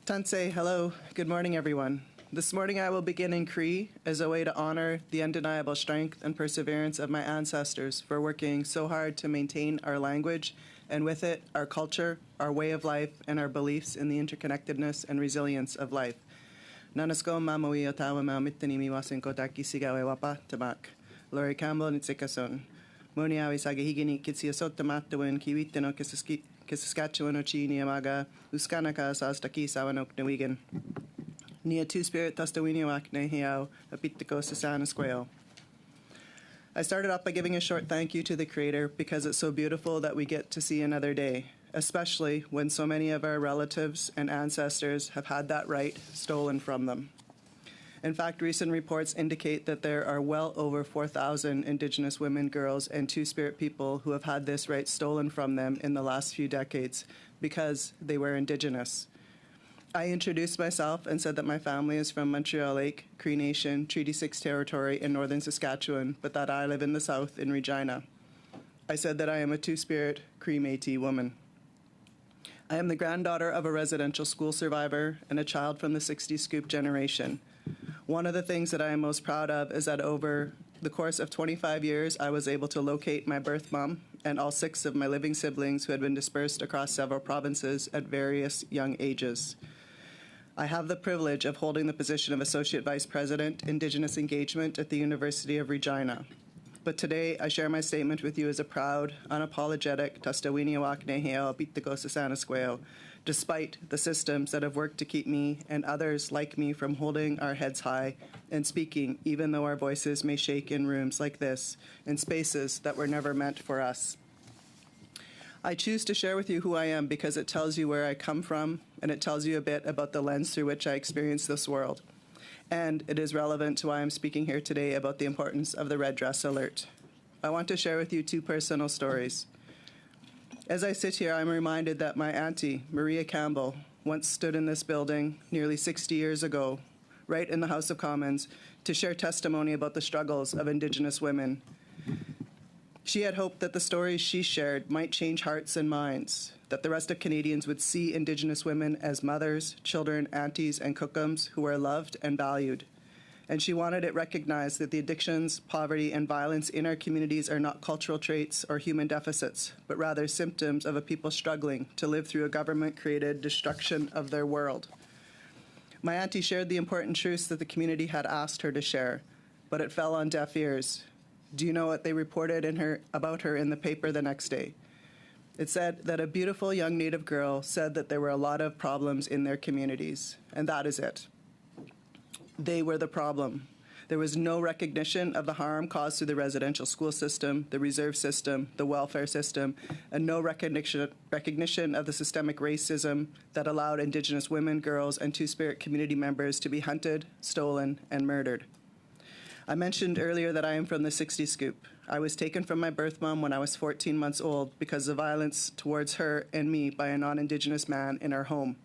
Tansei, hello. Good morning, everyone. This morning I will begin in Cree as a way to honor the undeniable strength and perseverance of my ancestors for working so hard to maintain our language and with it our culture, our way of life, and our beliefs in the interconnectedness and resilience of life. Nanasko mamoi otawa ma mitani miwasen kotaki sigawe wapa tamak. Lori Campbell nitsikason. Moniawi sagahigini kitsiasot tamatawin kiwite no Saskatchewan o chi niamaga uskanaka sastaki sawanok nawigan. Nia two-spirit tastawiniwak na hiao apitiko sasana squayo. I started off by giving a short thank you to the Creator because it's so beautiful that we get to see another day, especially when so many of our relatives and ancestors have had that right stolen from them. In fact, recent reports indicate that there are well over 4,000 Indigenous women, girls, and two-spirit people who have had this right stolen from them in the last few decades because they were Indigenous. I introduced myself and said that my family is from Montreal Lake, Cree Nation, Treaty 6 territory in northern Saskatchewan, but that I live in the south in Regina. I said that I am a two-spirit Cree Métis woman. I am the granddaughter of a residential school survivor and a child from the 60s scoop generation. One of the things that I am most proud of is that over the course of 25 years, I was able to locate my birth mom and all 6 of my living siblings who had been dispersed across several provinces at various young ages. I have the privilege of holding the position of Associate Vice President, Indigenous Engagement at the University of Regina. But today, I share my statement with you as a proud, unapologetic Tastawiniwak Neheo Bitiko Sasanaskwayo, despite the systems that have worked to keep me and others like me from holding our heads high and speaking, even though our voices may shake in rooms like this, in spaces that were never meant for us. I choose to share with you who I am because it tells you where I come from, and it tells you a bit about the lens through which I experience this world. And it is relevant to why I'm speaking here today about the importance of the Red Dress Alert. I want to share with you 2 personal stories. As I sit here, I'm reminded that my auntie, Maria Campbell, once stood in this building nearly 60 years ago, right in the House of Commons, to share testimony about the struggles of Indigenous women. She had hoped that the stories she shared might change hearts and minds, that the rest of Canadians would see Indigenous women as mothers, children, aunties, and cookums who are loved and valued. And she wanted it recognized that the addictions, poverty, and violence in our communities are not cultural traits or human deficits, but rather symptoms of a people struggling to live through a government-created destruction of their world. My auntie shared the important truths that the community had asked her to share, but it fell on deaf ears. Do you know what they reported about her in the paper the next day? It said that a beautiful young Native girl said that there were a lot of problems in their communities, and that is it. They were the problem. There was no recognition of the harm caused through the residential school system, the reserve system, the welfare system, and no recognition of the systemic racism that allowed Indigenous women, girls, and Two-Spirit community members to be hunted, stolen, and murdered. I mentioned earlier that I am from the 60s scoop. I was taken from my birth mom when I was 14 months old because of violence towards her and me by a non-Indigenous man in our home.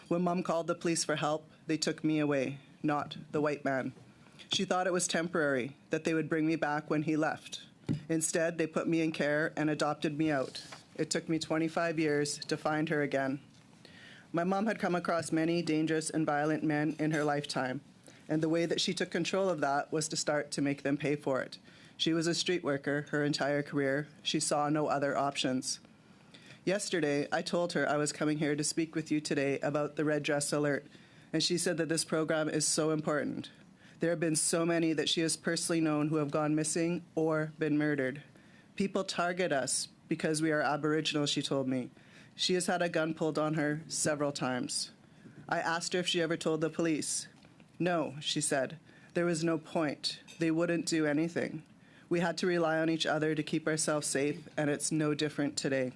When Mom called the police for help, they took me away, not the white man. She thought it was temporary, that they would bring me back when he left. Instead, they put me in care and adopted me out. It took me 25 years to find her again. My mom had come across many dangerous and violent men in her lifetime, and the way that she took control of that was to start to make them pay for it. She was a street worker her entire career. She saw no other options. Yesterday, I told her I was coming here to speak with you today about the Red Dress Alert, and she said that this program is so important. There have been so many that she has personally known who have gone missing or been murdered. People target us because we are Aboriginal, she told me. She has had a gun pulled on her several times. I asked her if she ever told the police. No, she said. There was no point. They wouldn't do anything. We had to rely on each other to keep ourselves safe, and it's no different today.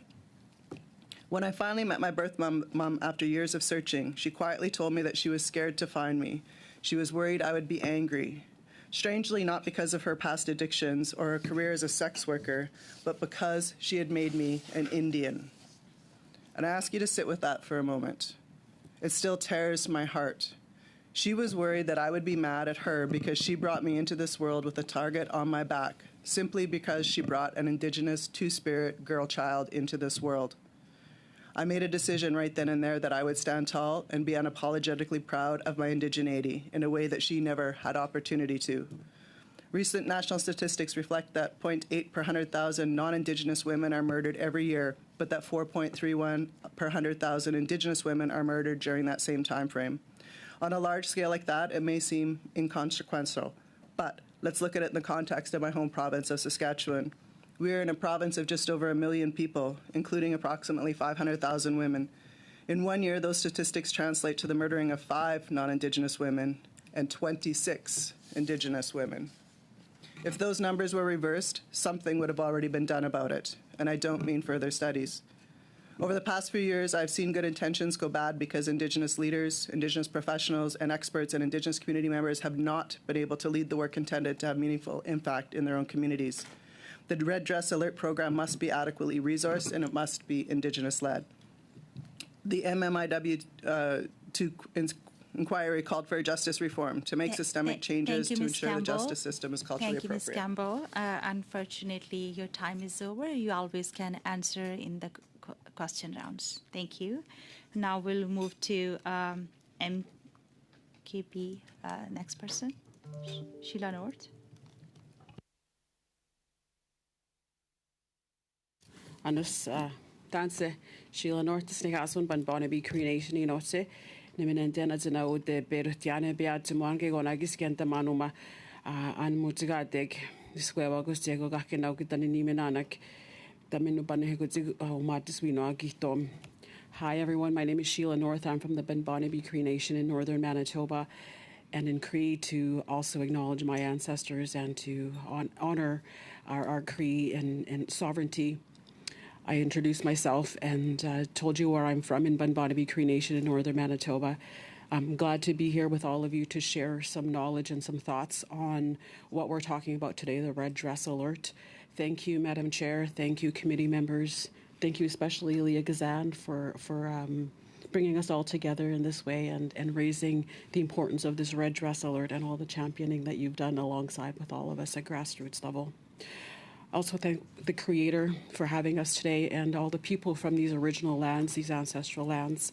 When I finally met my birth mom after years of searching, she quietly told me that she was scared to find me. She was worried I would be angry. Strangely, not because of her past addictions or her career as a sex worker, but because she had made me an Indian. And I ask you to sit with that for a moment. It still tears my heart. She was worried that I would be mad at her because she brought me into this world with a target on my back, simply because she brought an Indigenous Two-Spirit girl child into this world. I made a decision right then and there that I would stand tall and be unapologetically proud of my indigeneity in a way that she never had opportunity to. Recent national statistics reflect that 0.8 per 100,000 non-Indigenous women are murdered every year, but that 4.31 per 100,000 Indigenous women are murdered during that same time frame. On a large scale like that, it may seem inconsequential, but let's look at it in the context of my home province of Saskatchewan. We are in a province of just over 1 million people, including approximately 500,000 women. In 1 year, those statistics translate to the murdering of 5 non-Indigenous women and 26 Indigenous women. If those numbers were reversed, something would have already been done about it, and I don't mean further studies. Over the past few years, I've seen good intentions go bad because Indigenous leaders, Indigenous professionals, and experts and Indigenous community members have not been able to lead the work intended to have meaningful impact in their own communities. The Red Dress Alert program must be adequately resourced, and it must be Indigenous-led. The MMIW inquiry called for justice reform to make systemic changes to ensure the justice system is culturally appropriate. Thank you, Ms. Campbell. Unfortunately, your time is over. You always can answer in the question rounds. Thank you. Now we'll move to MKP. Next person, Sheila North. Anus danse Sheila North snegasun ban Barnaby creation in Otse. Niminendena zina de Bertiane Beat Zimwange on Agiskenta Manuma and Mutigadeg, Square Agustego Gakinau Gitaninimenanak, Daminubanehugzi Matiswino Agitom. Hi everyone, my name is Sheila North. I'm from the Ben Barnaby Cree Nation in northern Manitoba, and in Cree to also acknowledge my ancestors and to honor our Cree and sovereignty. I introduced myself and told you where I'm from in Bunbonabee Cree Nation in northern Manitoba. I'm glad to be here with all of you to share some knowledge and some thoughts on what we're talking about today, the Red Dress Alert. Thank you, Madam Chair. Thank you, committee members. Thank you especially, Leah Gazan, for bringing us all together in this way and raising the importance of this Red Dress Alert and all the championing that you've done alongside with all of us at grassroots level. Also thank the Creator for having us today and all the people from these original lands, these ancestral lands,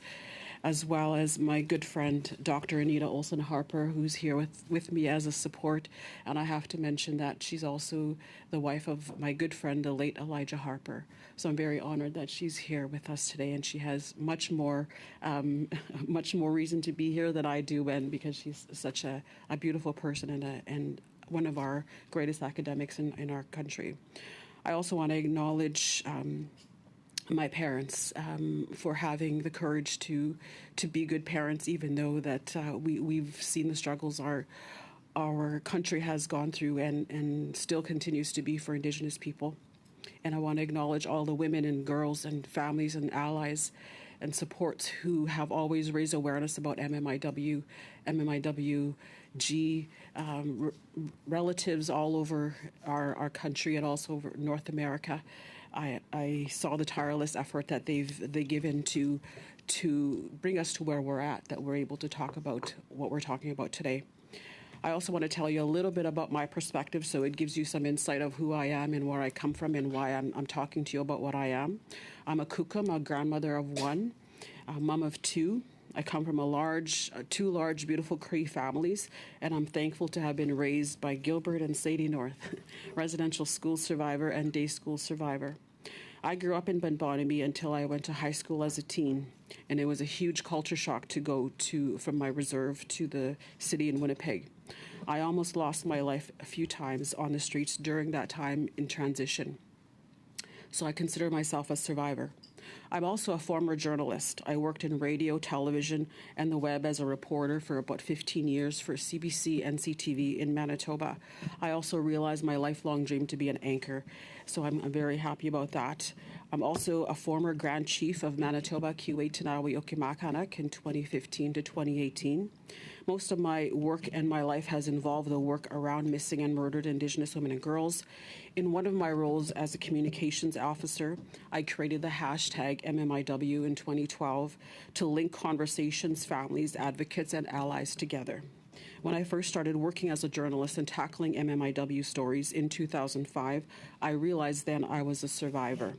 as well as my good friend, Dr. Anita Olson-Harper, who's here with me as a support. And I have to mention that she's also the wife of my good friend, the late Elijah Harper. So I'm very honored that she's here with us today, and she has much more reason to be here than I do, and because she's such a beautiful person and one of our greatest academics in our country. I also want to acknowledge my parents for having the courage to be good parents, even though that we've seen the struggles our country has gone through and still continues to be for Indigenous people. And I want to acknowledge all the women and girls and families and allies and supports who have always raised awareness about MMIWG, relatives all over our country and also over North America. I saw the tireless effort that they've given to bring us to where we're at, that we're able to talk about what we're talking about today. I also want to tell you a little bit about my perspective, so it gives you some insight of who I am and where I come from and why I'm talking to you about what I am. I'm a Kukum, a grandmother of one, a mom of two. I come from two large, beautiful Cree families, and I'm thankful to have been raised by Gilbert and Sadie North, residential school survivor and day school survivor. I grew up in Bunbonabee until I went to high school as a teen, and it was a huge culture shock to go from my reserve to the city in Winnipeg. I almost lost my life a few times on the streets during that time in transition. So I consider myself a survivor. I'm also a former journalist. I worked in radio, television, and the web as a reporter for about 15 years for CBC and CTV in Manitoba. I also realized my lifelong dream to be an anchor, so I'm very happy about that. I'm also a former Grand Chief of Manitoba Kiwetinawi Okimakanak in 2015 to 2018. Most of my work and my life has involved the work around missing and murdered Indigenous women and girls. In one of my roles as a communications officer, I created the hashtag MMIW in 2012 to link conversations, families, advocates, and allies together. When I first started working as a journalist and tackling MMIW stories in 2005, I realized then I was a survivor.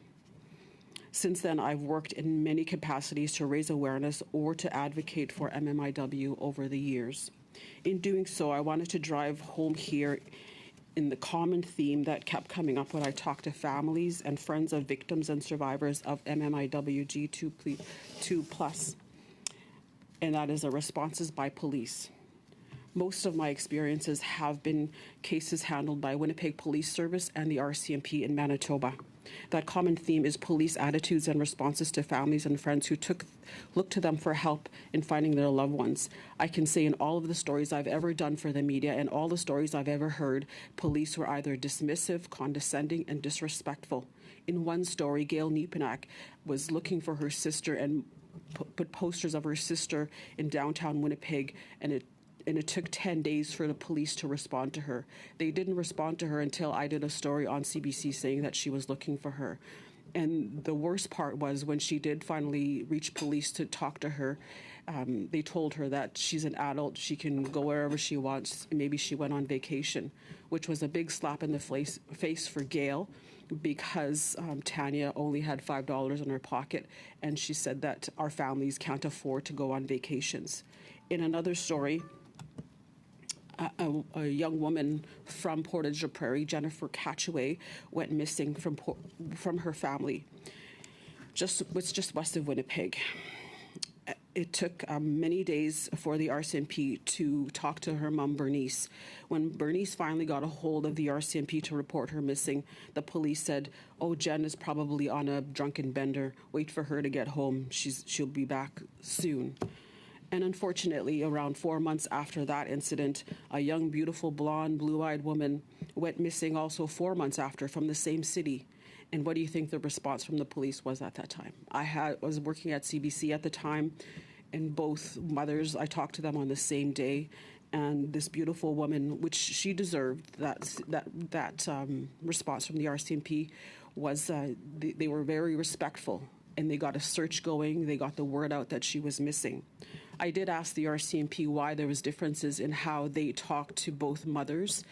Since then, I've worked in many capacities to raise awareness or to advocate for MMIW over the years. In doing so, I wanted to drive home here in the common theme that kept coming up when I talked to families and friends of victims and survivors of MMIW G2+, and that is the responses by police. Most of my experiences have been cases handled by Winnipeg Police Service and the RCMP in Manitoba. That common theme is police attitudes and responses to families and friends who looked to them for help in finding their loved ones. I can say in all of the stories I've ever done for the media and all the stories I've ever heard, police were either dismissive, condescending, and disrespectful. In one story, Gail Niepenak was looking for her sister and put posters of her sister in downtown Winnipeg, and it took 10 days for the police to respond to her. They didn't respond to her until I did a story on CBC saying that she was looking for her. And the worst part was when she did finally reach police to talk to her, they told her that she's an adult, she can go wherever she wants, maybe she went on vacation, which was a big slap in the face for Gail, because Tanya only had $5 in her pocket, and she said that our families can't afford to go on vacations. In another story, a young woman from Portage la Prairie, Jennifer Catchaway, went missing from her family. Just west of Winnipeg. It took many days for the RCMP to talk to her mom, Bernice. When Bernice finally got a hold of the RCMP to report her missing, the police said, "Oh, Jen is probably on a drunken bender. Wait for her to get home. She'll be back soon." And unfortunately, around 4 months after that incident, a young, beautiful, blonde, blue-eyed woman went missing also 4 months after from the same city. And what do you think the response from the police was at that time? I was working at CBC at the time, and both mothers, I talked to them on the same day, and this beautiful woman, which she deserved, that response from the RCMP was they were very respectful, and they got a search going. They got the word out that she was missing. I did ask the RCMP why there was differences in how they talked to both mothers,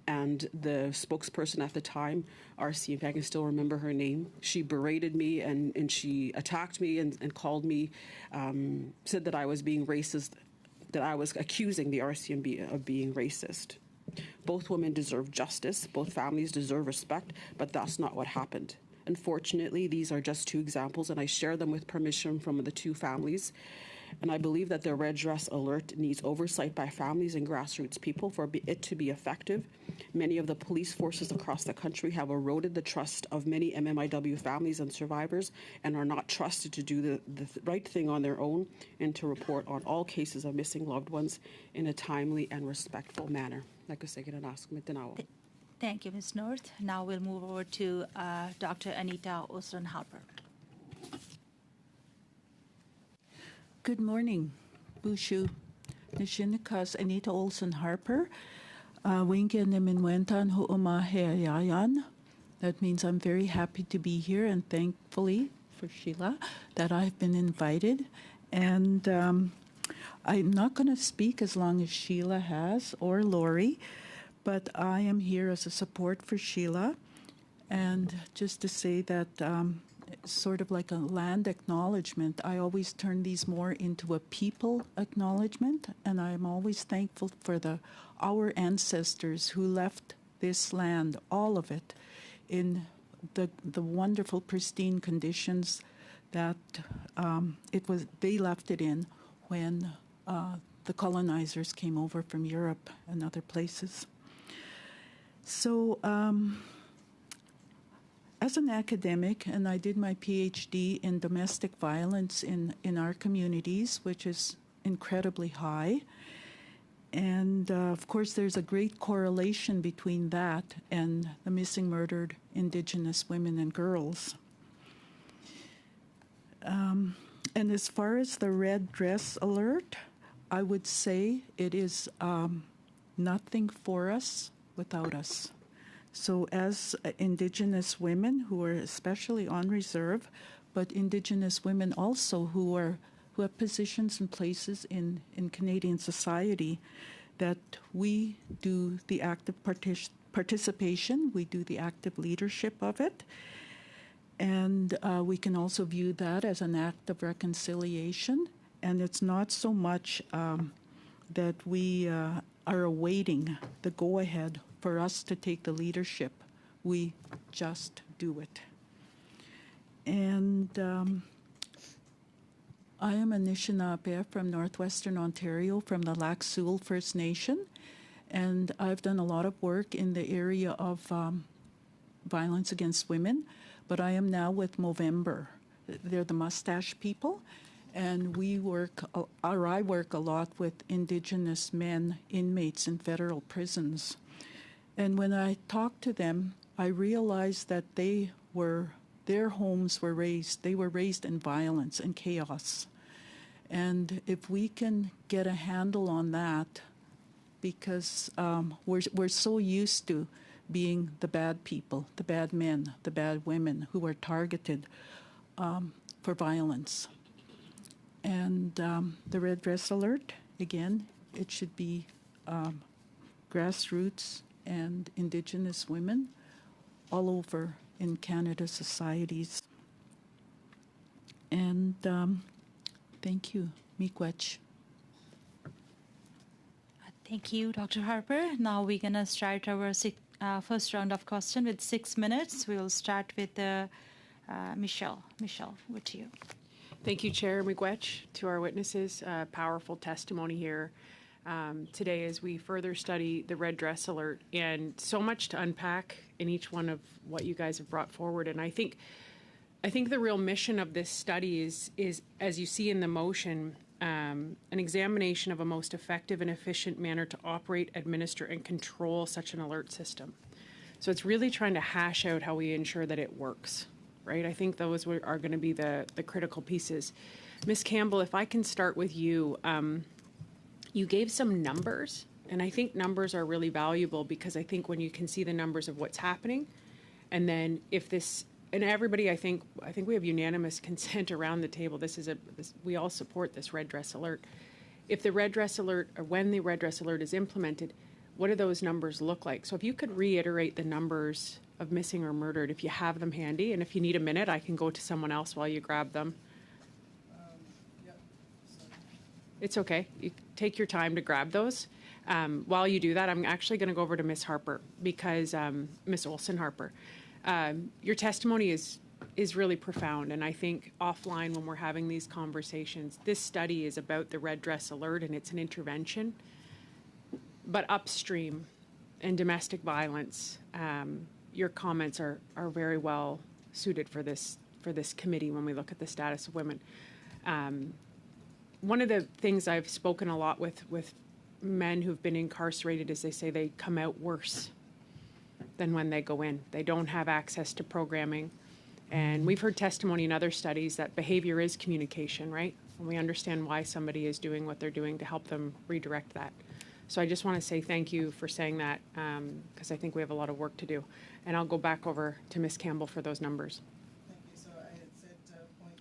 and the spokesperson at the time, RCMP, I can still remember her name, she berated me and she attacked me and called me, said that I was being racist, that I was accusing the RCMP of being racist. Both women deserve justice, both families deserve respect, but that's not what happened. Unfortunately, these are just two examples, and I share them with permission from the two families. And I believe that the red dress alert needs oversight by families and grassroots people for it to be effective. Many of the police forces across the country have eroded the trust of many MMIW families and survivors and are not trusted to do the right thing on their own and to report on all cases of missing loved ones in a timely and respectful manner. Thank you, Ms. North. Now we'll move over to Dr. Anita Olson-Harper. Good morning, Bushu. Nishinikas Anita Olson-Harper. Winkia Niminwentan Hu'umaheayan. That means I'm very happy to be here, and thankfully for Sheila that I've been invited. And I'm not going to speak as long as Sheila has or Lori, but I am here as a support for Sheila. And just to say that sort of like a land acknowledgement, I always turn these more into a people acknowledgement, and I'm always thankful for our ancestors who left this land, all of it, in the wonderful pristine conditions that they left it in when the colonizers came over from Europe and other places. So as an academic, and I did my PhD in domestic violence in our communities, which is incredibly high. And of course, there's a great correlation between that and the missing, murdered Indigenous women and girls. And as far as the red dress alert, I would say it is nothing for us without us. So as Indigenous women who are especially on reserve, but Indigenous women also who have positions and places in Canadian society, that we do the active participation, we do the active leadership of it. And we can also view that as an act of reconciliation. And it's not so much that we are awaiting the go-ahead for us to take the leadership. We just do it. And I am Anishinaabe from Northwestern Ontario, from the Lac Seul First Nation. And I've done a lot of work in the area of violence against women. But I am now with Movember. They're the mustache people. And I work a lot with Indigenous men, inmates in federal prisons. And when I talk to them, I realize that their homes were raised in violence and chaos. And if we can get a handle on that, because we're so used to being the bad people, the bad men, the bad women who are targeted for violence. And the Red Dress Alert, again, it should be grassroots and Indigenous women all over in Canada societies. And thank you. Miigwech. Thank you, Dr. Harper. Now we're going to start our first round of questions with 6 minutes. We'll start with Michelle. Michelle, over to you. Thank you, Chair Miigwech, to our witnesses. Powerful testimony here today as we further study the Red Dress Alert, and so much to unpack in each one of what you guys have brought forward. And I think the real mission of this study is as you see in the motion, an examination of a most effective and efficient manner to operate, administer, and control such an alert system. So it's really trying to hash out how we ensure that it works, right? I think those are going to be the critical pieces. Ms. Campbell, if I can start with you, you gave some numbers, and I think numbers are really valuable because I think when you can see the numbers of what's happening, and then if this, and everybody, I think we have unanimous consent around the table. We all support this Red Dress Alert. If the Red Dress Alert, or when the Red Dress Alert is implemented, what do those numbers look like? So if you could reiterate the numbers of missing or murdered, if you have them handy, and if you need a minute, I can go to someone else while you grab them. It's okay. You take your time to grab those. While you do that, I'm actually going to go over to Ms. Harper, because Ms. Olson Harper. Your testimony is really profound, and I think offline when we're having these conversations, this study is about the Red Dress Alert and it's an intervention, but upstream in domestic violence, your comments are very well suited for this committee when we look at the status of women. One of the things I've spoken a lot with men who've been incarcerated is they say they come out worse than when they go in. They don't have access to programming. And we've heard testimony in other studies that behavior is communication, right? And we understand why somebody is doing what they're doing to help them redirect that. So I just want to say thank you for saying that, because I think we have a lot of work to do. And I'll go back over to Ms. Campbell for those numbers. Thank you. So I had said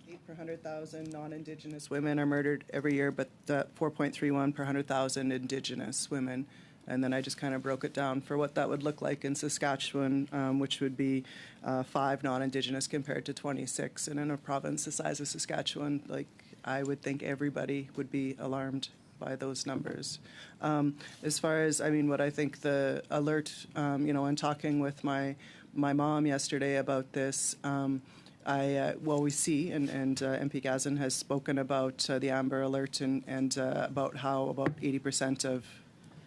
0.8 per 100,000 non-Indigenous women are murdered every year, but 4.31 per 100,000 Indigenous women. And then I just kind of broke it down for what that would look like in Saskatchewan, which would be 5 non-Indigenous compared to 26. And in a province the size of Saskatchewan, like, I would think everybody would be alarmed by those numbers. As far as, what I think the alert, in talking with my mom yesterday about this, we see, and MP Gazin has spoken about the Amber Alert and about how about 80% of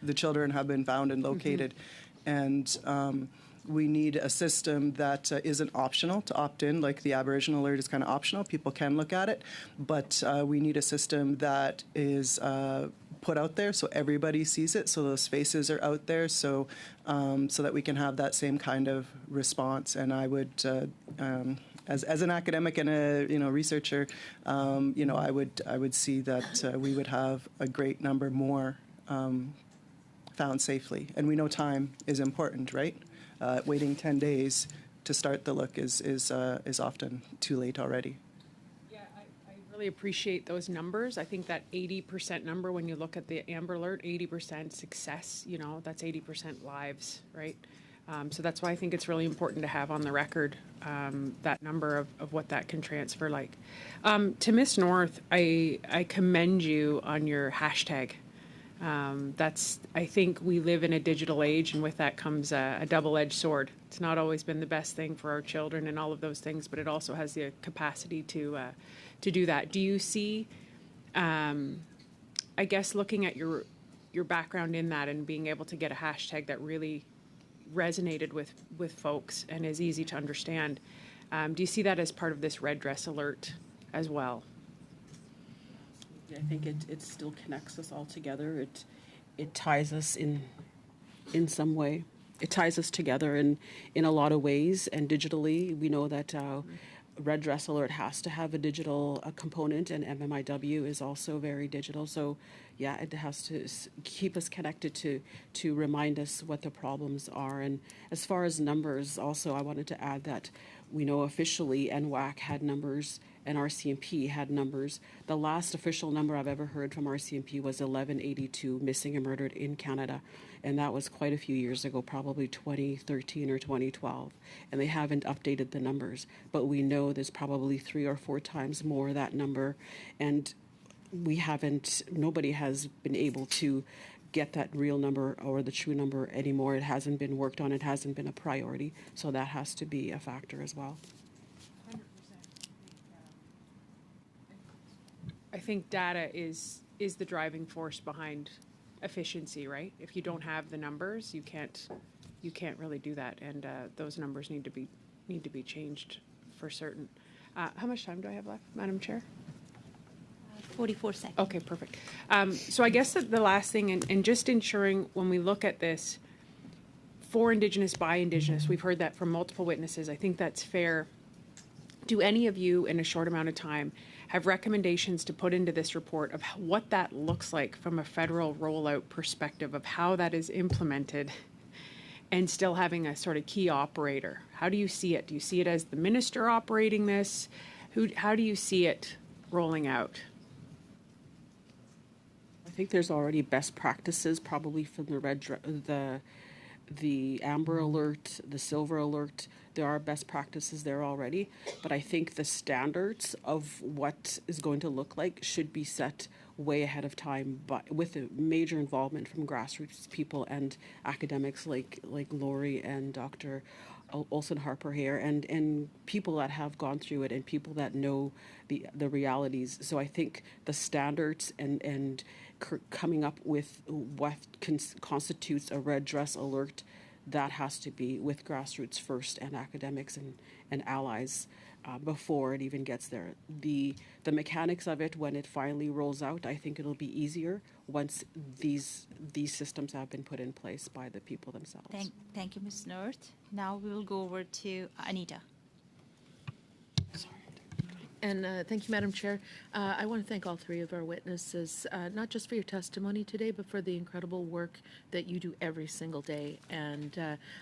the children have been found and located. Mm-hmm. And we need a system that isn't optional to opt in, like the Aboriginal Alert is kind of optional. People can look at it. But we need a system that is put out there so everybody sees it, so those faces are out there, so that we can have that same kind of response. And I would, as an academic and a researcher, I would see that we would have a great number more found safely. And we know time is important, right? Waiting 10 days to start the look is often too late already. Yeah, I really appreciate those numbers. I think that 80% number, when you look at the Amber Alert, 80% success, that's 80% lives, right? So that's why I think it's really important to have on the record that number of what that can transfer like. To Miss North, I commend you on your hashtag. I think we live in a digital age, and with that comes a double-edged sword. It's not always been the best thing for our children and all of those things, but it also has the capacity to do that. Do you see, I guess, looking at your background in that and being able to get a hashtag that really resonated with folks and is easy to understand, do you see that as part of this red dress alert as well? I think it still connects us all together. It ties us in some way. It ties us together in a lot of ways. And digitally, we know that Red Dress Alert has to have a digital component, and MMIW is also very digital. So, yeah, it has to keep us connected to remind us what the problems are. And as far as numbers, also, I wanted to add that we know officially NWAC had numbers and RCMP had numbers. The last official number I've ever heard from RCMP was 1182 missing and murdered in Canada. And that was quite a few years ago, probably 2013 or 2012. And they haven't updated the numbers. But we know there's probably 3 or 4 times more that number. And nobody has been able to get that real number or the true number anymore. It hasn't been worked on. It hasn't been a priority. So that has to be a factor as well. I think data is the driving force behind efficiency, right? If you don't have the numbers, you can't really do that, and those numbers need to be changed for certain. How much time do I have left, Madam Chair? 44 seconds. Okay, perfect. So I guess that the last thing, and just ensuring when we look at this, for Indigenous, by Indigenous, we've heard that from multiple witnesses. I think that's fair. Do any of you, in a short amount of time, have recommendations to put into this report of what that looks like from a federal rollout perspective of how that is implemented and still having a sort of key operator? How do you see it? Do you see it as the minister operating this? How do you see it rolling out? I think there's already best practices, probably from the Amber Alert, the Silver Alert. There are best practices there already, but I think the standards of what is going to look like should be set way ahead of time, but with a major involvement from grassroots people and academics like Lori and Dr. Olson Harper here, and people that have gone through it and people that know the realities. So I think the standards and coming up with what constitutes a red dress alert, that has to be with grassroots first and academics and allies before it even gets there. The mechanics of it, when it finally rolls out, I think it'll be easier once these systems have been put in place by the people themselves. Thank you, Ms. North. Now we will go over to Anita. And thank you, Madam Chair. I want to thank all 3 of our witnesses, not just for your testimony today, but for the incredible work that you do every single day. And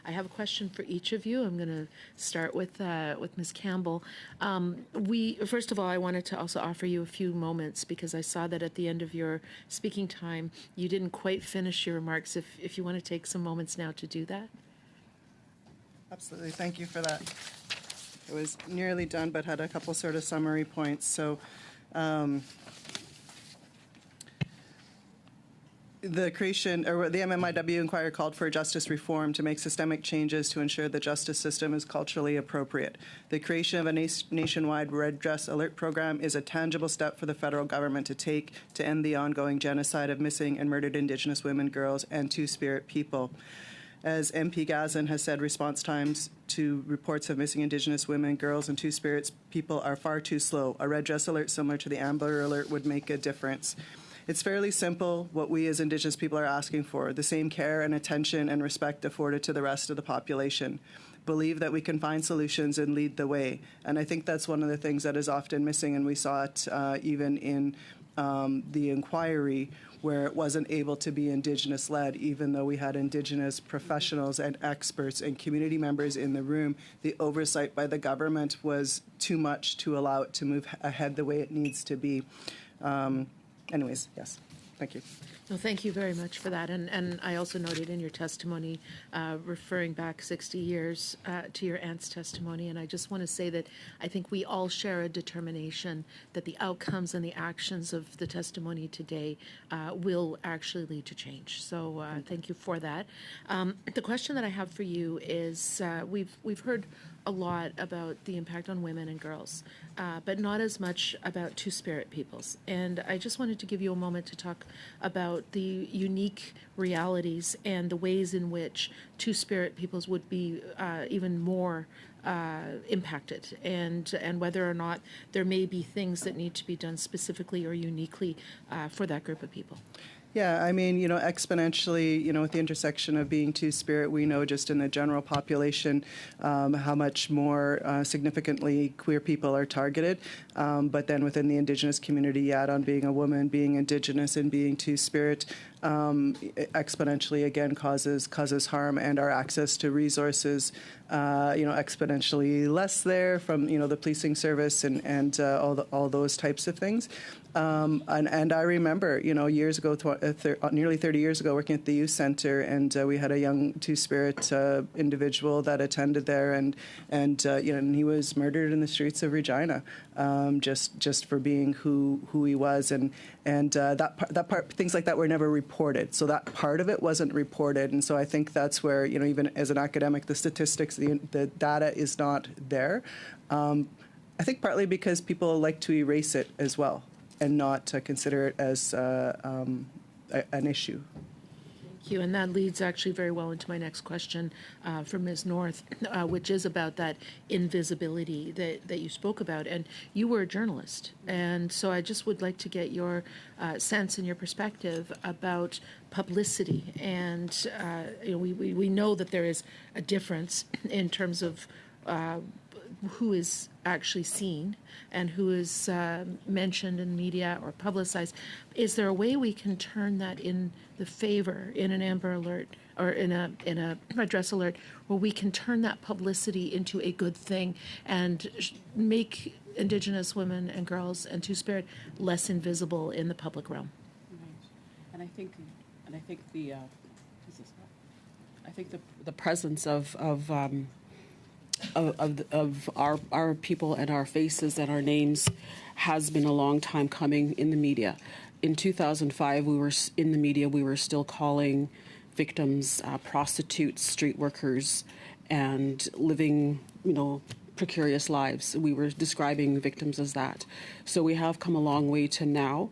I have a question for each of you. I'm going to start with Ms. Campbell. First of all, I wanted to also offer you a few moments because I saw that at the end of your speaking time, you didn't quite finish your remarks. If you want to take some moments now to do that. Absolutely. Thank you for that. It was nearly done, but had a couple sort of summary points. So the creation, or the MMIW inquiry called for justice reform to make systemic changes to ensure the justice system is culturally appropriate. The creation of a nationwide Red Dress Alert program is a tangible step for the federal government to take to end the ongoing genocide of missing and murdered Indigenous women, girls, and Two-Spirit people. As MP Gazin has said, response times to reports of missing Indigenous women, girls, and Two-Spirits people are far too slow. A red dress alert similar to the Amber Alert would make a difference. It's fairly simple what we as Indigenous people are asking for, the same care and attention and respect afforded to the rest of the population. Believe that we can find solutions and lead the way. And I think that's one of the things that is often missing, and we saw it even in the inquiry, where it wasn't able to be Indigenous-led, even though we had Indigenous professionals and experts and community members in the room. The oversight by the government was too much to allow it to move ahead the way it needs to be. Anyways, yes. Thank you. No, thank you very much for that. And I also noted in your testimony, referring back 60 years to your aunt's testimony. And I just want to say that I think we all share a determination that the outcomes and the actions of the testimony today will actually lead to change. So thank you for that. The question that I have for you is we've heard a lot about the impact on women and girls, but not as much about Two-Spirit peoples. And I just wanted to give you a moment to talk about the unique realities and the ways in which Two-Spirit peoples would be even more impacted, and whether or not there may be things that need to be done specifically or uniquely for that group of people. Yeah, I mean, exponentially, with the intersection of being Two-Spirit, we know just in the general population how much more significantly queer people are targeted. But then within the Indigenous community, you add on being a woman, being Indigenous, and being Two-Spirit, exponentially again causes harm, and our access to resources, exponentially less there from the policing service and all those types of things. And I remember, years ago, nearly 30 years ago, working at the youth center, and we had a young Two-Spirit individual that attended there, and he was murdered in the streets of Regina, just for being who he was, and that part, things like that were never reported. So that part of it wasn't reported, and so I think that's where even as an academic, the statistics, the data is not there. I think partly because people like to erase it as well, and not consider it as an issue. Thank you. And that leads actually very well into my next question from Ms. North, which is about that invisibility that you spoke about. And you were a journalist. And so I just would like to get your sense and your perspective about publicity. And we know that there is a difference in terms of who is actually seen and who is mentioned in media or publicized. Is there a way we can turn that in the favor in an Amber Alert or in a address alert, where we can turn that publicity into a good thing and make Indigenous women and girls and Two-Spirit less invisible in the public realm? Right. And I think the presence of our people and our faces and our names has been a long time coming in the media. In 2005, we were in the media. We were still calling victims prostitutes, street workers, and living, precarious lives. We were describing victims as that. So we have come a long way to now,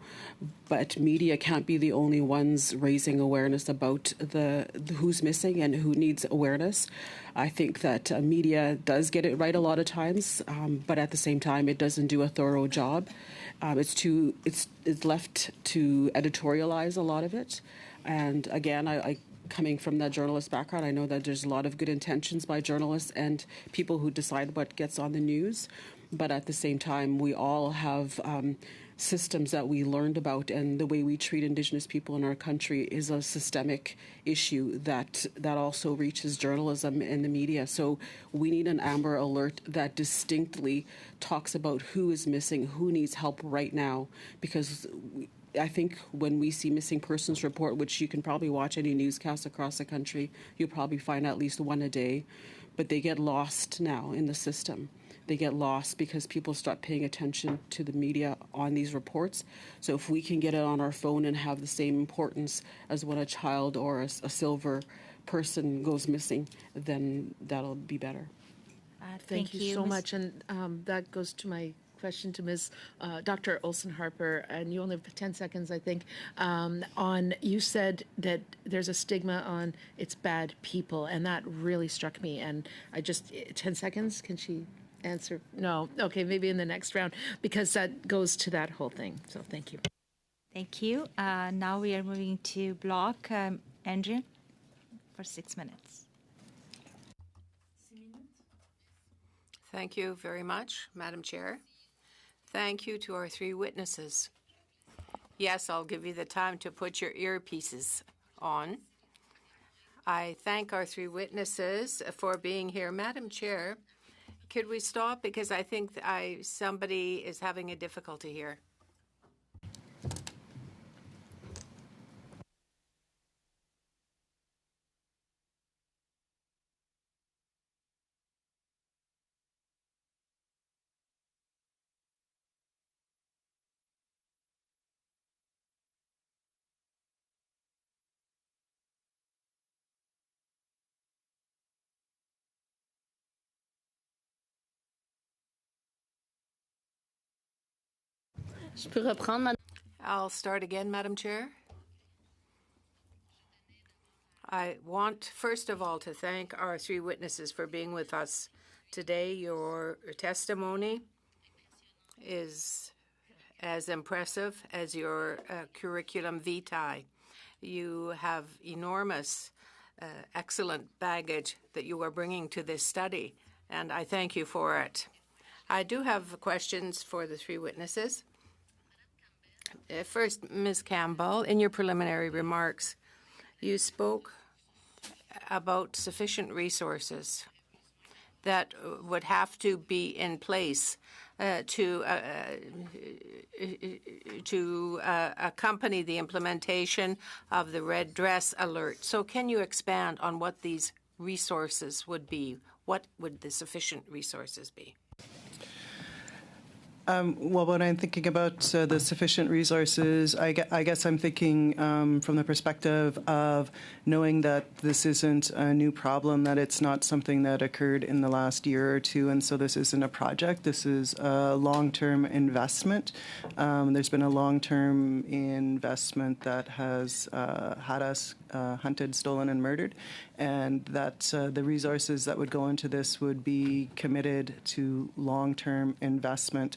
but media can't be the only ones raising awareness about the who's missing and who needs awareness. I think that media does get it right a lot of times, but at the same time, it doesn't do a thorough job. It's left to editorialize a lot of it. And again, I coming from that journalist background, I know that there's a lot of good intentions by journalists and people who decide what gets on the news. But at the same time, we all have systems that we learned about, and the way we treat Indigenous people in our country is a systemic issue that also reaches journalism and the media. So we need an Amber Alert that distinctly talks about who is missing, who needs help right now, because I think when we see missing persons report, which you can probably watch any newscast across the country, you'll probably find at least one a day, but they get lost now in the system. They get lost because people start paying attention to the media on these reports. So if we can get it on our phone and have the same importance as when a child or a silver person goes missing, then that'll be better. Thank you so much. And that goes to my question to Ms. Dr. Olson-Harper, and you only have 10 seconds, I think. You said that there's a stigma on it's bad people, and that really struck me. And 10 seconds, can she answer? No. Okay, maybe in the next round, because that goes to that whole thing. So thank you. Thank you. Now we are moving to block. Andrea, for 6 minutes. Thank you very much, Madam Chair. Thank you to our three witnesses. Yes, I'll give you the time to put your earpieces on. I thank our three witnesses for being here. Madam Chair, could we stop? Because I think somebody is having a difficulty here. Je peux reprendre, I'll start again, Madam Chair. I want, first of all, to thank our three witnesses for being with us today. Your testimony is as impressive as your curriculum vitae. You have enormous, excellent baggage that you are bringing to this study, and I thank you for it. I do have questions for the three witnesses. First, Ms. Campbell, in your preliminary remarks, you spoke about sufficient resources that would have to be in place to accompany the implementation of the red dress alert. So can you expand on what these resources would be? What would the sufficient resources be? Well, when I'm thinking about the sufficient resources, I guess I'm thinking from the perspective of knowing that this isn't a new problem, that it's not something that occurred in the last year or two, and so this isn't a project. This is a long-term investment. There's been a long-term investment that has had us hunted, stolen, and murdered, and that the resources that would go into this would be committed to long-term investment,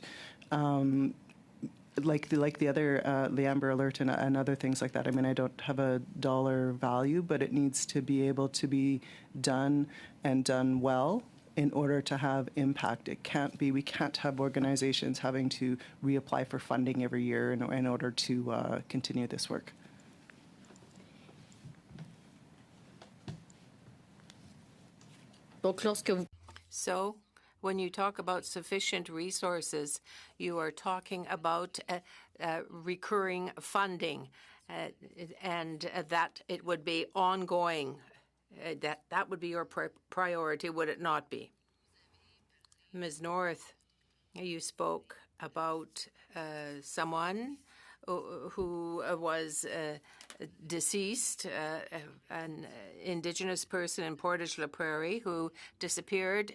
like the other the Amber Alert and other things like that. I mean, I don't have a dollar value, but it needs to be able to be done and done well in order to have impact. It can't be, we can't have organizations having to reapply for funding every year in order to continue this work. So, when you talk about sufficient resources, you are talking about recurring funding, and that it would be ongoing. That would be your priority, would it not be? Ms. North, you spoke about someone who was deceased, an Indigenous person in Portage-la Prairie who disappeared,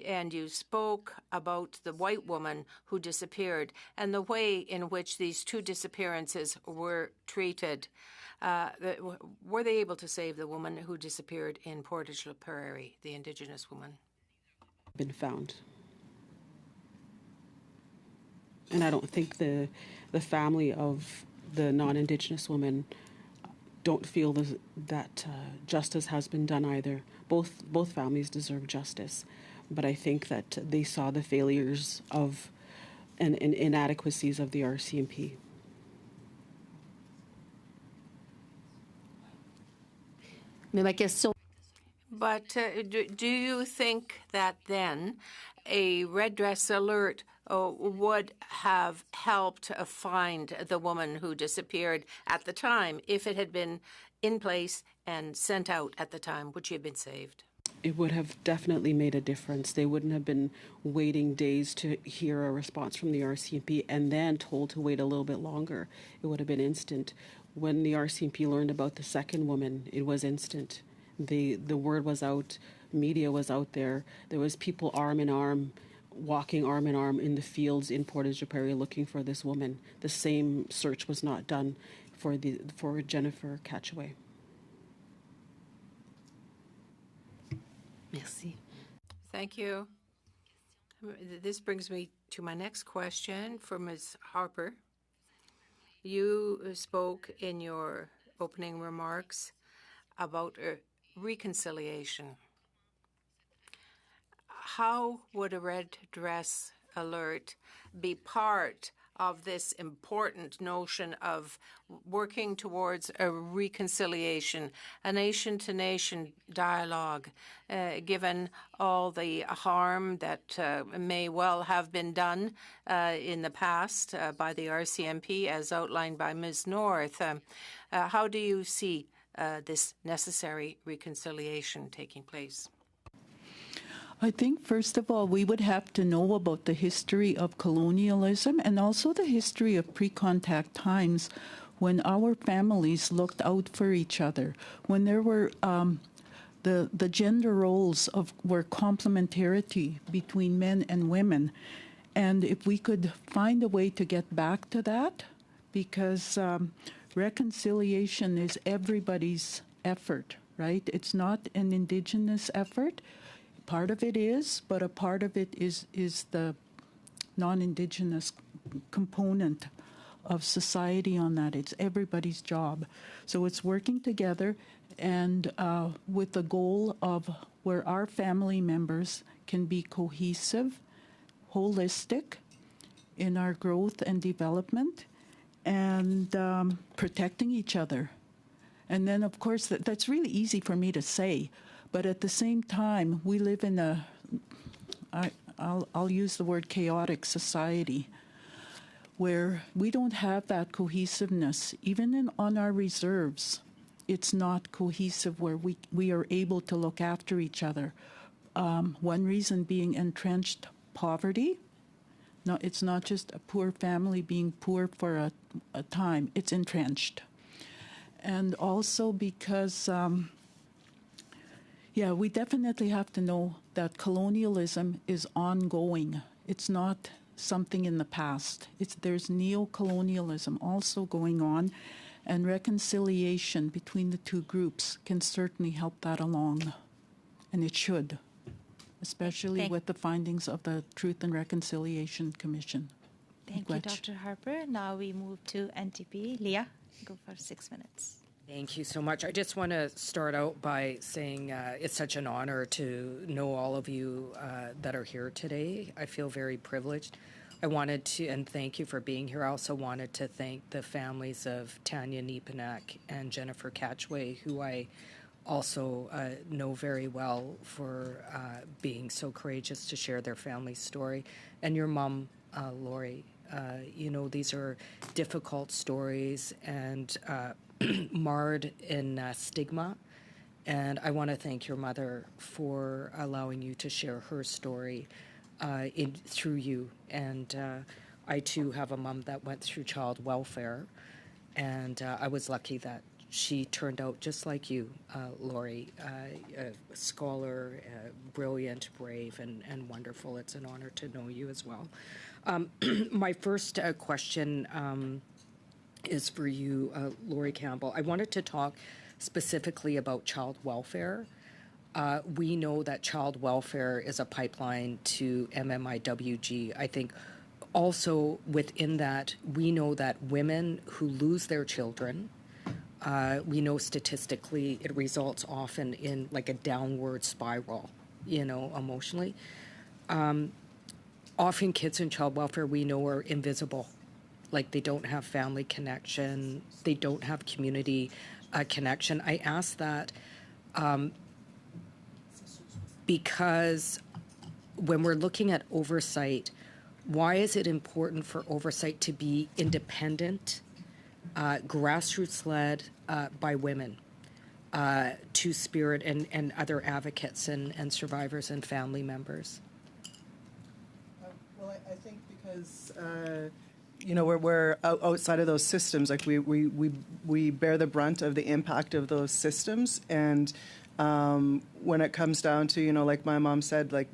and you spoke about the white woman who disappeared and the way in which these two disappearances were treated. Were they able to save the woman who disappeared in Portage-la Prairie, the Indigenous woman? Been found. And I don't think the family of the non-Indigenous woman don't feel that justice has been done either. Both families deserve justice, but I think that they saw the failures of and inadequacies of the RCMP. But do you think that then a red dress alert would have helped find the woman who disappeared at the time if it had been in place and sent out at the time? Would she have been saved? It would have definitely made a difference. They wouldn't have been waiting days to hear a response from the RCMP and then told to wait a little bit longer. It would have been instant. When the RCMP learned about the second woman, it was instant. The word was out, media was out there. There was people arm in arm, walking arm in arm in the fields in Portage-la Prairie looking for this woman. The same search was not done for Jennifer Catchaway. Merci. Thank you. This brings me to my next question for Ms. Harper. You spoke in your opening remarks about reconciliation. How would a red dress alert be part of this important notion of working towards a reconciliation, a nation-to-nation dialogue, given all the harm that may well have been done in the past by the RCMP, as outlined by Ms. North? How do you see this necessary reconciliation taking place? I think, first of all, we would have to know about the history of colonialism and also the history of pre-contact times when our families looked out for each other, when there were the gender roles were complementarity between men and women. And if we could find a way to get back to that, because reconciliation is everybody's effort, right? It's not an Indigenous effort. Part of it is, but a part of it is the non-Indigenous component of society on that. It's everybody's job. So it's working together and with the goal of where our family members can be cohesive, holistic in our growth and development, and protecting each other. And then, of course, that's really easy for me to say, but at the same time, we live in I'll use the word chaotic society, where we don't have that cohesiveness. Even on our reserves, it's not cohesive where we are able to look after each other. One reason being entrenched poverty. No, it's not just a poor family being poor for a time. It's entrenched. And also because, we definitely have to know that colonialism is ongoing. It's not something in the past. There's neo-colonialism also going on, and reconciliation between the two groups can certainly help that along, and it should, especially with the findings of the Truth and Reconciliation Commission. Thank you, Dr. Harper. Now we move to NTP. Leah, go for 6 minutes. Thank you so much. I just want to start out by saying it's such an honor to know all of you that are here today. I feel very privileged. I wanted to, and thank you for being here. I also wanted to thank the families of Tanya Nepanak and Jennifer Catchway, who I also know very well for being so courageous to share their family story, and your mom, Lori. These are difficult stories and marred in stigma. And I want to thank your mother for allowing you to share her story through you. And I, too, have a mom that went through child welfare. And I was lucky that she turned out just like you, Lori, a scholar, brilliant, brave, and wonderful. It's an honor to know you as well. My first question is for you, Lori Campbell. I wanted to talk specifically about child welfare. We know that child welfare is a pipeline to MMIWG. I think also within that, we know that women who lose their children, we know statistically it results often in like a downward spiral, emotionally. Often kids in child welfare, we know, are invisible. Like they don't have family connection, they don't have community connection. I ask that because when we're looking at oversight, why is it important for oversight to be independent, grassroots-led by women, to Spirit and other advocates and survivors and family members? Well, I think because we're outside of those systems. Like we bear the brunt of the impact of those systems, and when it comes down to like my mom said, like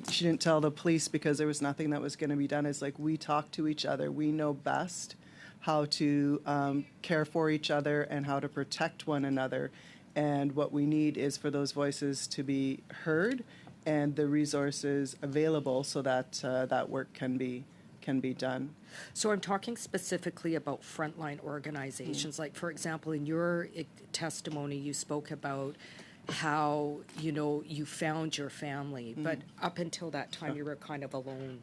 she didn't tell the police because there was nothing that was going to be done. It's like we talk to each other. We know best how to care for each other and how to protect one another. And what we need is for those voices to be heard and the resources available so that that work can be done. So I'm talking specifically about frontline organizations. Like, for example, in your testimony, you spoke about how, you found your family, but up until that time, you were kind of alone.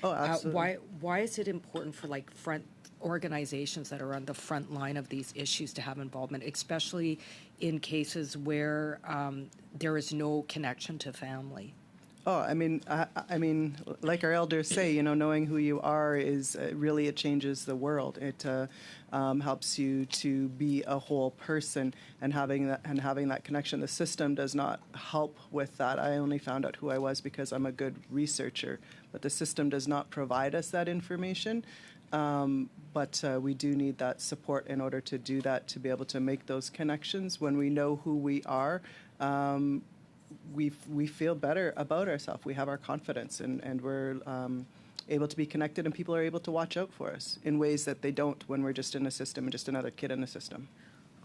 Oh, absolutely. Why is it important for front organizations that are on the front line of these issues to have involvement, especially in cases where there is no connection to family? Oh, I mean, like our elders say, knowing who you are is really, it changes the world. It helps you to be a whole person, and having that connection. The system does not help with that. I only found out who I was because I'm a good researcher, but the system does not provide us that information. But we do need that support in order to do that, to be able to make those connections. When we know who we are, we feel better about ourselves. We have our confidence, and we're able to be connected, and people are able to watch out for us in ways that they don't when we're just in a system and just another kid in a system.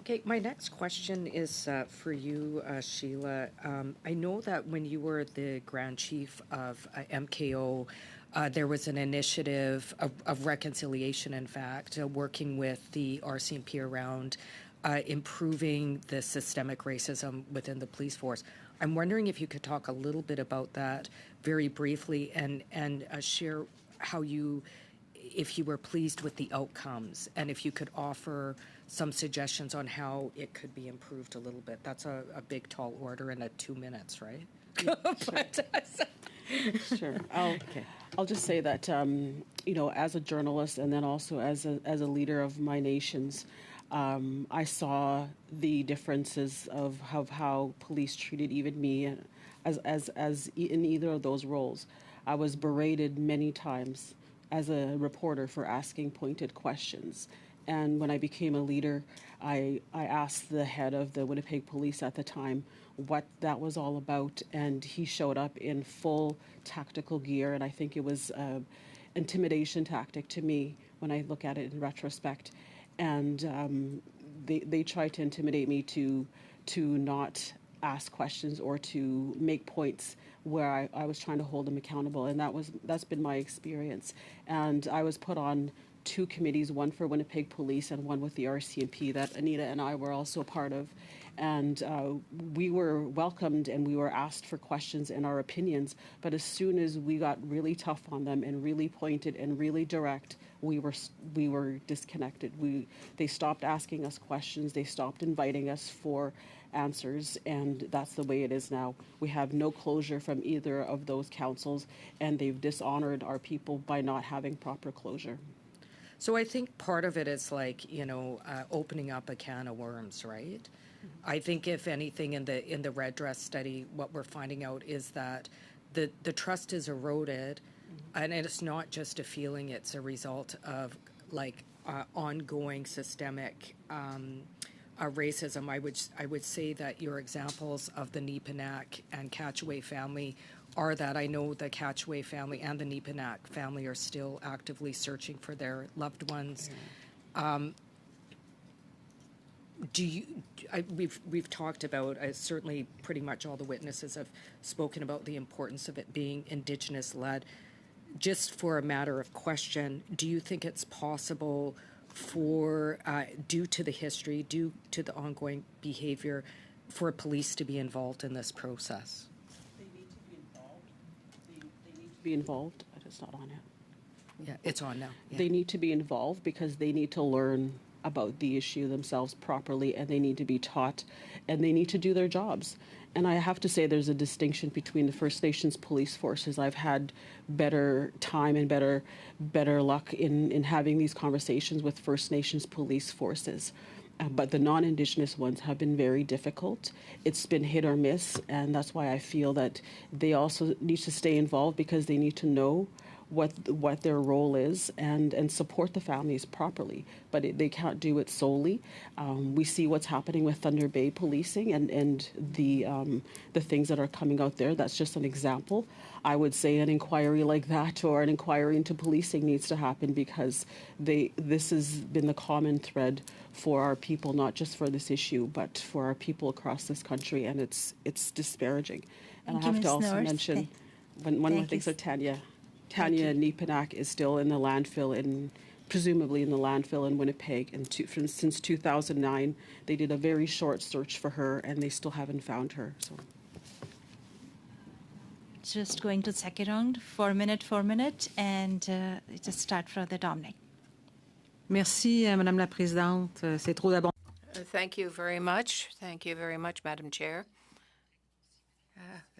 Okay, my next question is for you, Sheila. I know that when you were the Grand Chief of MKO, there was an initiative of reconciliation, in fact, working with the RCMP around improving the systemic racism within the police force. I'm wondering if you could talk a little bit about that very briefly and share how if you were pleased with the outcomes, and if you could offer some suggestions on how it could be improved a little bit. That's a big, tall order in 2 minutes, right? Sure. I'll just say that, as a journalist and then also as a leader of my nations, I saw the differences of how police treated even me as in either of those roles. I was berated many times as a reporter for asking pointed questions. And when I became a leader, I asked the head of the Winnipeg Police at the time what that was all about, and he showed up in full tactical gear, and I think it was an intimidation tactic to me when I look at it in retrospect. And they tried to intimidate me to not ask questions or to make points where I was trying to hold them accountable, and that's been my experience. And I was put on 2 committees, one for Winnipeg Police and one with the RCMP that Anita and I were also a part of. And we were welcomed and we were asked for questions and our opinions. But as soon as we got really tough on them and really pointed and really direct, we were disconnected. They stopped asking us questions. They stopped inviting us for answers, and that's the way it is now. We have no closure from either of those councils, and they've dishonored our people by not having proper closure. So I think part of it is like, opening up a can of worms, right? Mm-hmm. I think if anything in the red dress study, what we're finding out is that the trust is eroded, mm-hmm. and it's not just a feeling, it's a result of ongoing systemic racism. I would say that your examples of the Neepanak and Catchaway family are that. I know the Catchaway family and the Neepanak family are still actively searching for their loved ones. We've talked about, certainly pretty much all the witnesses have spoken about the importance of it being Indigenous-led. Just for a matter of question, do you think it's possible for, due to the history, due to the ongoing behavior, for police to be involved in this process? They need to be involved. They need to be involved. It's not on yet. Yeah, it's on now. Yeah. They need to be involved because they need to learn about the issue themselves properly, and they need to be taught, and they need to do their jobs. And I have to say there's a distinction between the First Nations police forces. I've had better time and better luck in having these conversations with First Nations police forces. But the non-Indigenous ones have been very difficult. It's been hit or miss, and that's why I feel that they also need to stay involved because they need to know what their role is and support the families properly. But they can't do it solely. We see what's happening with Thunder Bay policing and the things that are coming out there. That's just an example. I would say an inquiry like that or an inquiry into policing needs to happen because this has been the common thread for our people, not just for this issue, but for our people across this country, and it's disparaging. And I have to also mention one more thing. So Tanya Neepanak is still in the landfill, presumably in the landfill in Winnipeg. And since 2009, they did a very short search for her, and they still haven't found her. So, just going to second round, 4 minute, and just start from the Dominic. Merci, Madame la Présidente. C'est trop d'abord. Thank you very much. Thank you very much, Madam Chair.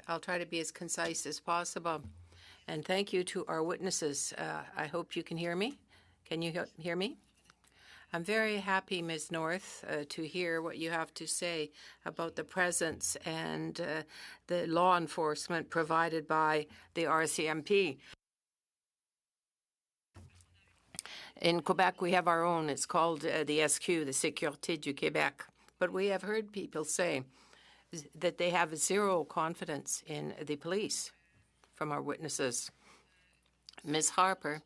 I'll try to be as concise as possible. And thank you to our witnesses. I hope you can hear me. Can you hear me? I'm very happy, Ms. North, to hear what you have to say about the presence and the law enforcement provided by the RCMP. In Quebec, we have our own. It's called the SQ, the Sécurité du Québec. But we have heard people say that they have zero confidence in the police from our witnesses. Ms. Harper,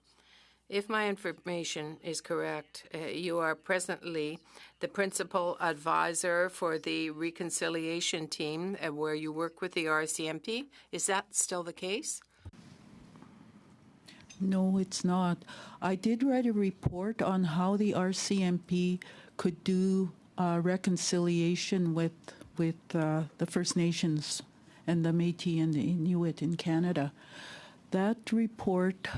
if my information is correct, you are presently the principal advisor for the reconciliation team where you work with the RCMP. Is that still the case? No, it's not. I did write a report on how the RCMP could do reconciliation with the First Nations and the Métis and the Inuit in Canada. That report,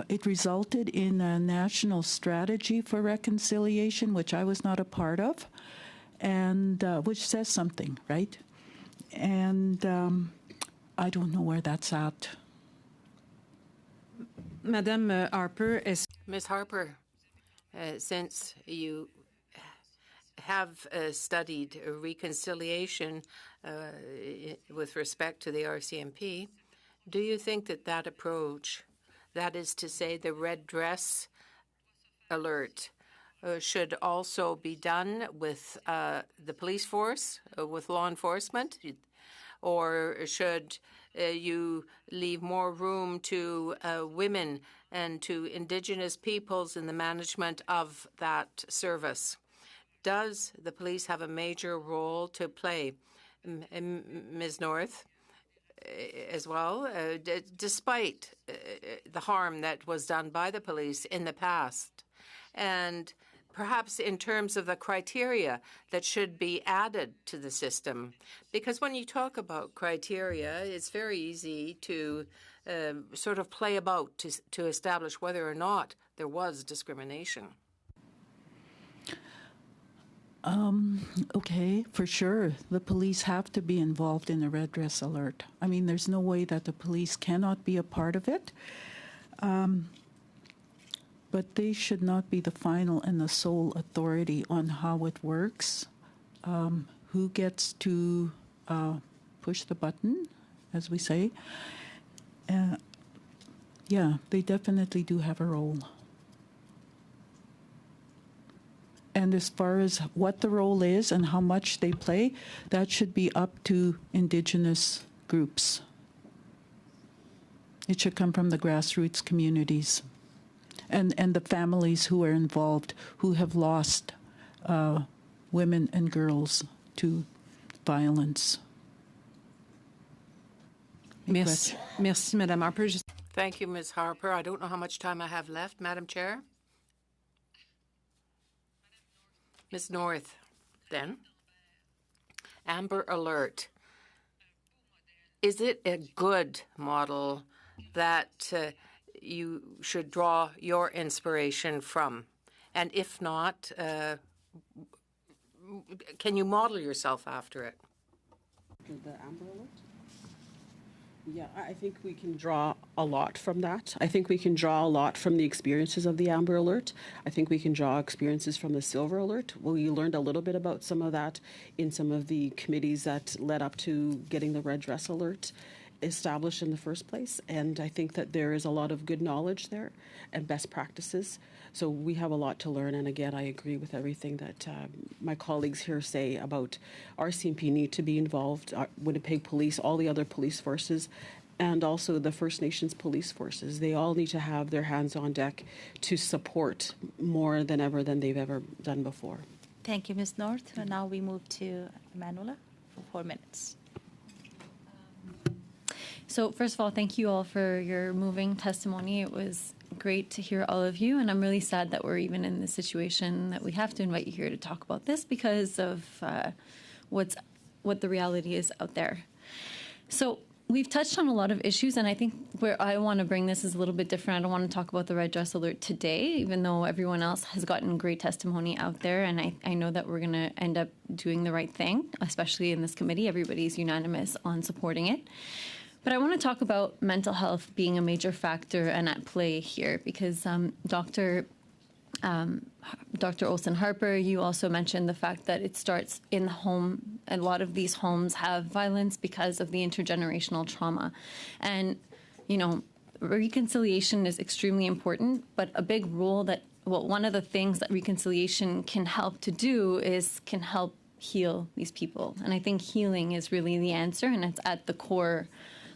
it resulted in a national strategy for reconciliation, which I was not a part of, and which says something, right? And I don't know where that's at. Madame Harper, Ms. Harper, since you have studied reconciliation with respect to the RCMP, do you think that that approach, that is to say the red dress alert, should also be done with the police force, with law enforcement? Or should you leave more room to women and to Indigenous peoples in the management of that service? Does the police have a major role to play? Ms. North, as well, despite the harm that was done by the police in the past, and perhaps in terms of the criteria that should be added to the system. Because when you talk about criteria, it's very easy to sort of play about to establish whether or not there was discrimination. Okay, for sure. The police have to be involved in the red dress alert. I mean, there's no way that the police cannot be a part of it. But they should not be the final and the sole authority on how it works. Who gets to push the button, as we say. Yeah, they definitely do have a role. And as far as what the role is and how much they play, that should be up to Indigenous groups. It should come from the grassroots communities and the families who are involved, who have lost women and girls to violence. merci, Madame Harper. Thank you, Ms. Harper. I don't know how much time I have left, Madam Chair. Ms. North, then. Amber Alert. Is it a good model that you should draw your inspiration from? And if not, can you model yourself after it? The Amber Alert? Yeah, I think we can draw a lot from that. I think we can draw a lot from the experiences of the Amber Alert. I think we can draw experiences from the Silver Alert. We learned a little bit about some of that in some of the committees that led up to getting the Red Dress Alert established in the first place. And I think that there is a lot of good knowledge there and best practices. So we have a lot to learn. And again, I agree with everything that my colleagues here say about RCMP need to be involved, Winnipeg Police, all the other police forces, and also the First Nations police forces. They all need to have their hands on deck to support more than ever than they've ever done before. Thank you, Ms. North. And now we move to Emanuela for 4 minutes. So first of all, thank you all for your moving testimony. It was great to hear all of you, and I'm really sad that we're even in this situation that we have to invite you here to talk about this because of what the reality is out there. So we've touched on a lot of issues, and I think where I want to bring this is a little bit different. I don't want to talk about the Red Dress Alert today, even though everyone else has gotten great testimony out there, and I know that we're going to end up doing the right thing, especially in this committee. Everybody's unanimous on supporting it. But I want to talk about mental health being a major factor and at play here because Dr. Olson Harper, you also mentioned the fact that it starts in the home. A lot of these homes have violence because of the intergenerational trauma. And, you know, reconciliation is extremely important, but a big role that, well, one of the things that reconciliation can help to do is can help heal these people. And I think healing is really the answer, and it's at the core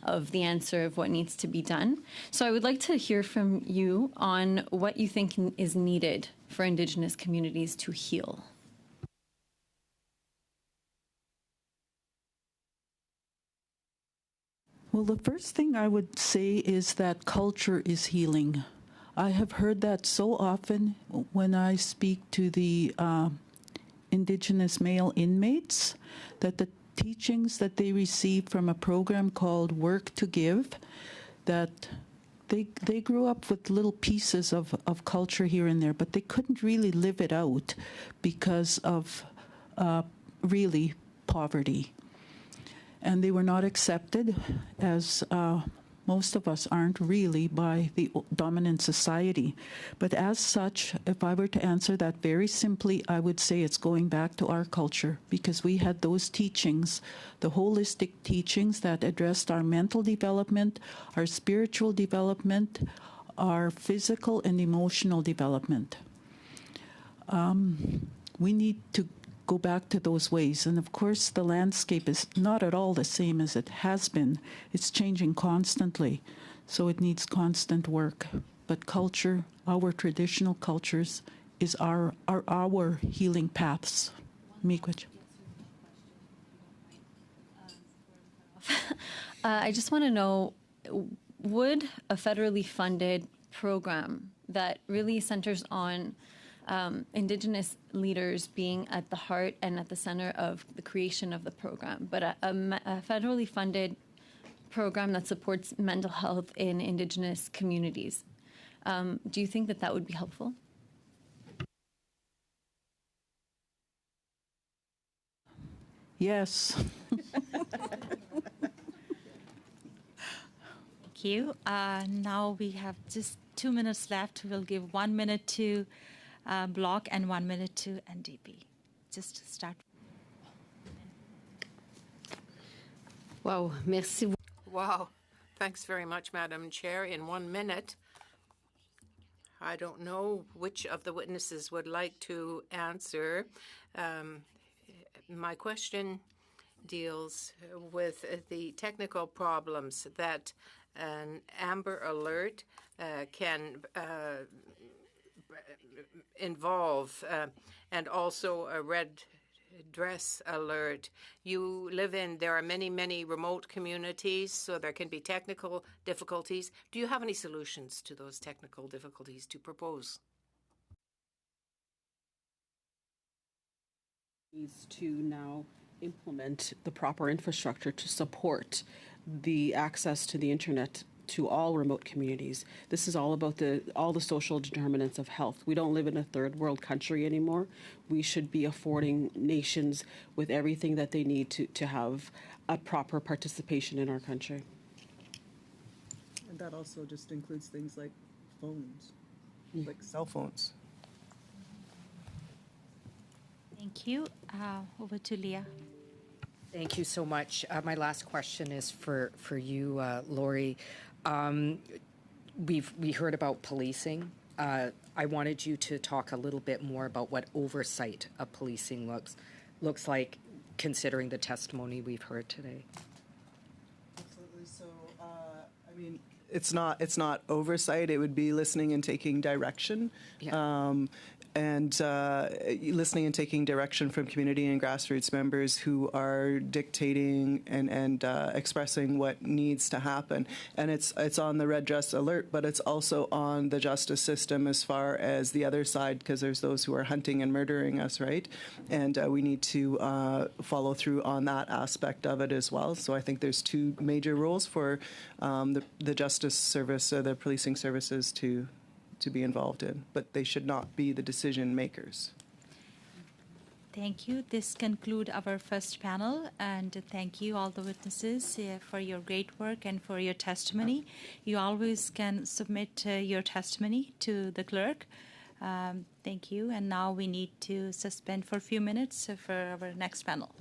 of the answer of what needs to be done. So I would like to hear from you on what you think is needed for Indigenous communities to heal. Well, the first thing I would say is that culture is healing. I have heard that so often when I speak to the Indigenous male inmates, that the teachings that they receive from a program called Work to Give, that they grew up with little pieces of culture here and there, but they couldn't really live it out because of really poverty. And they were not accepted, as most of us aren't really, by the dominant society. But as such, if I were to answer that very simply, I would say it's going back to our culture, because we had those teachings, the holistic teachings that addressed our mental development, our spiritual development, our physical and emotional development. We need to go back to those ways. And of course, the landscape is not at all the same as it has been. It's changing constantly, so it needs constant work. But culture, our traditional cultures, is our healing paths. Miigwech. I just want to know, would a federally funded program that really centers on Indigenous leaders being at the heart and at the center of the creation of the program, but a federally funded program that supports mental health in Indigenous communities, do you think that that would be helpful? Yes. Thank you. Now we have just 2 minutes left. We'll give 1 minute to Bloc and 1 minute to NDP. Just to start. Wow, merci. Wow, thanks very much, Madam Chair. In 1 minute, I don't know which of the witnesses would like to answer. My question deals with the technical problems that an Amber Alert can involve, and also a red dress alert. There are many remote communities, so there can be technical difficulties. Do you have any solutions to those technical difficulties to propose? Needs to now implement the proper infrastructure to support the access to the internet to all remote communities. This is all about all the social determinants of health. We don't live in a third world country anymore. We should be affording nations with everything that they need to have a proper participation in our country. And that also just includes things like phones, like cell phones. Thank you. Over to Leah. Thank you so much. My last question is for you, Lori. We heard about policing. I wanted you to talk a little bit more about what oversight of policing looks like, considering the testimony we've heard today. Absolutely. So, I mean, it's not oversight. It would be listening and taking direction. Yeah. And listening and taking direction from community and grassroots members who are dictating and expressing what needs to happen. And it's on the red dress alert, but it's also on the justice system as far as the other side, because there's those who are hunting and murdering us, right? And we need to follow through on that aspect of it as well. So I think there's two major roles for the justice service, the policing services to be involved in, but they should not be the decision makers. Thank you. This concludes our first panel, and thank you all the witnesses for your great work and for your testimony. You always can submit your testimony to the clerk. Thank you. And now we need to suspend for a few minutes for our next panel.